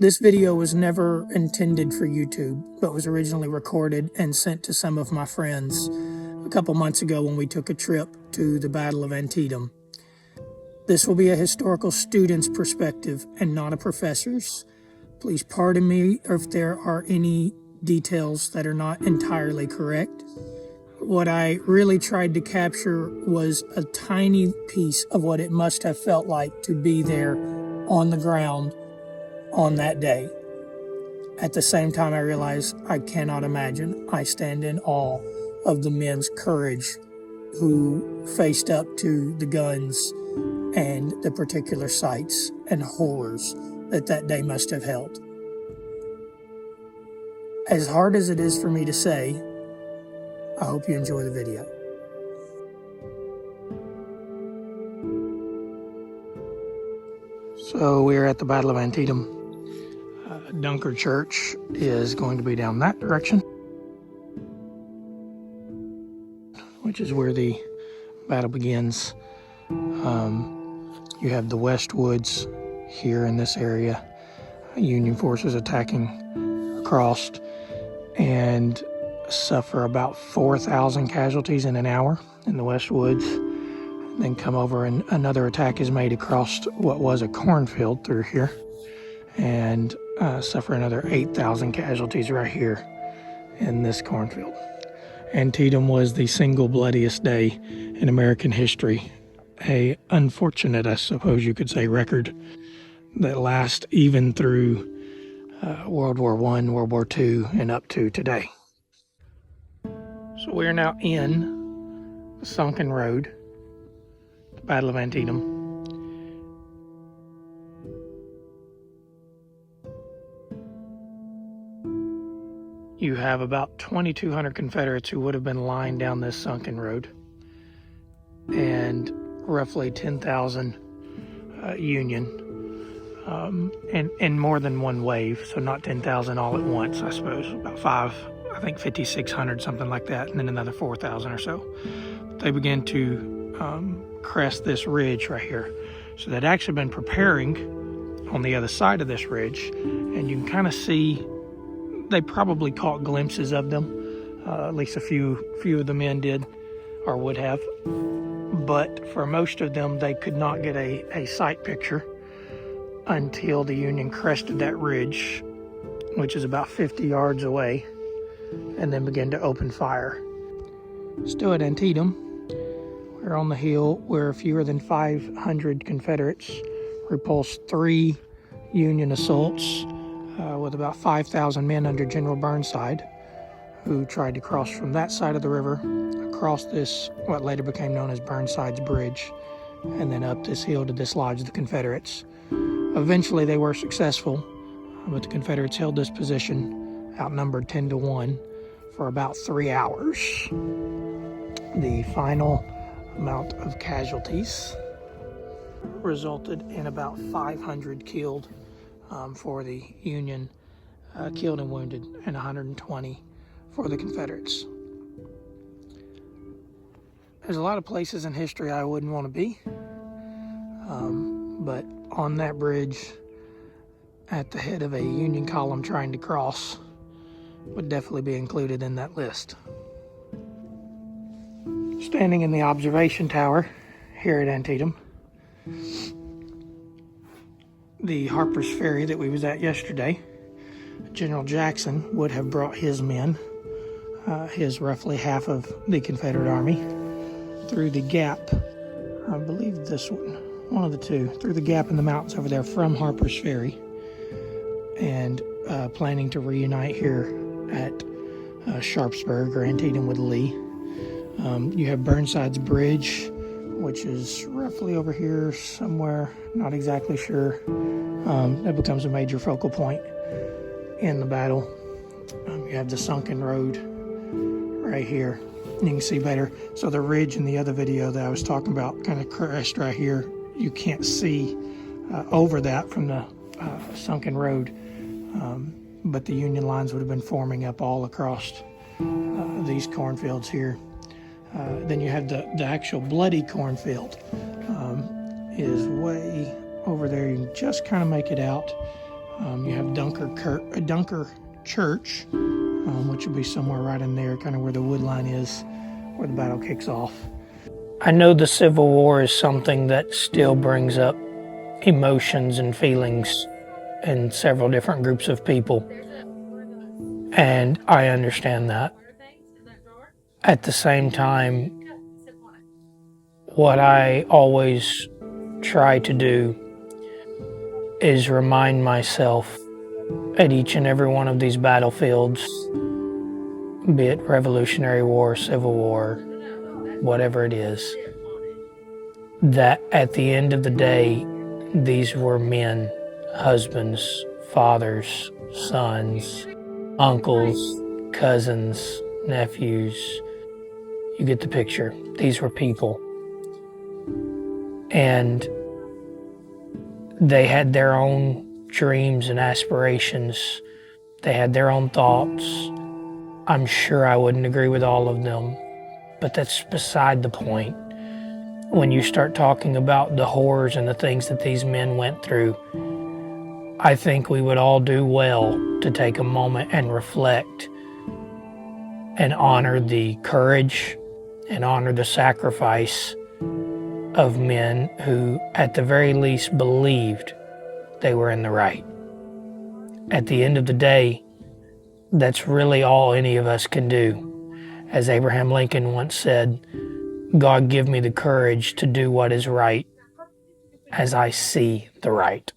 This video was never intended for YouTube, but was originally recorded and sent to some of my friends a couple months ago when we took a trip to the Battle of Antietam. This will be a historical student's perspective and not a professor's. Please pardon me if there are any details that are not entirely correct. What I really tried to capture was a tiny piece of what it must have felt like to be there on the ground on that day. At the same time, I realize I cannot imagine. I stand in awe of the men's courage who faced up to the guns and the particular sights and horrors that day must have held. As hard as it is for me to say, I hope you enjoy the video. So we're at the Battle of Antietam. Dunker Church is going to be down that direction, which is where the battle begins. You have the West Woods here in this area. Union forces attacking across and suffer about 4,000 casualties in an hour in the West Woods. Then come over and another attack is made across what was a cornfield through here and suffer another 8,000 casualties right here in this cornfield. Antietam was the single bloodiest day in American history. A unfortunate, I suppose you could say, record that lasts even through World War I, World War II, and up to today. So we're now in the sunken road, the Battle of Antietam. You have about 2,200 Confederates who would have been lying down this sunken road, and roughly 10,000 Union, and more than one wave, so not 10,000 all at once, I suppose, about 5,600, something like that, and then another 4,000 or so. They began to crest this ridge right here. So they'd actually been preparing on the other side of this ridge, and you can kind of see they probably caught glimpses of them. At least a few of the men did or would have. But for most of them, they could not get a sight picture until the Union crested that ridge, which is about 50 yards away, and then began to open fire. Still at Antietam, we're on the hill where fewer than 500 Confederates repulsed 3 Union assaults with about 5,000 men under General Burnside, who tried to cross from that side of the river across this, what later became known as Burnside's Bridge, and then up this hill to dislodge the Confederates. Eventually they were successful, but the Confederates held this position, outnumbered 10-1, for about 3 hours. The final amount of casualties resulted in about 500 killed for the Union, killed and wounded, and 120 for the Confederates. There's a lot of places in history I wouldn't want to be, but on that bridge at the head of a Union column trying to cross would definitely be included in that list. Standing in the observation tower here at Antietam, the Harper's Ferry that we was at yesterday, General Jackson would have brought his men, his roughly half of the Confederate Army, through the gap, I believe this one of the two, through the gap in the mountains over there from Harper's Ferry, and planning to reunite here at Sharpsburg or Antietam with Lee. You have Burnside's Bridge, which is roughly over here somewhere, not exactly sure. That becomes a major focal point in the battle. You have the sunken road right here. You can see better. So the ridge in the other video that I was talking about kind of crest right here. You can't see over that from the sunken road, but the Union lines would have been forming up all across these cornfields here. Then you have the actual bloody cornfield is way over there. You can just kind of make it out. You have Dunker Church, which would be somewhere right in there, kind of where the wood line is, where the battle kicks off. I know the Civil War is something that still brings up emotions and feelings in several different groups of people, and I understand that. At the same time, what I always try to do is remind myself at each and every one of these battlefields, be it Revolutionary War, Civil War, whatever it is, that at the end of the day, these were men, husbands, fathers, sons, uncles, cousins, nephews. You get the picture. These were people. And they had their own dreams and aspirations. They had their own thoughts. I'm sure I wouldn't agree with all of them, but that's beside the point. When you start talking about the horrors and the things that these men went through, I think we would all do well to take a moment and reflect and honor the courage and honor the sacrifice of men who, at the very least, believed they were in the right. At the end of the day, that's really all any of us can do. As Abraham Lincoln once said, God give me the courage to do what is right as I see the right.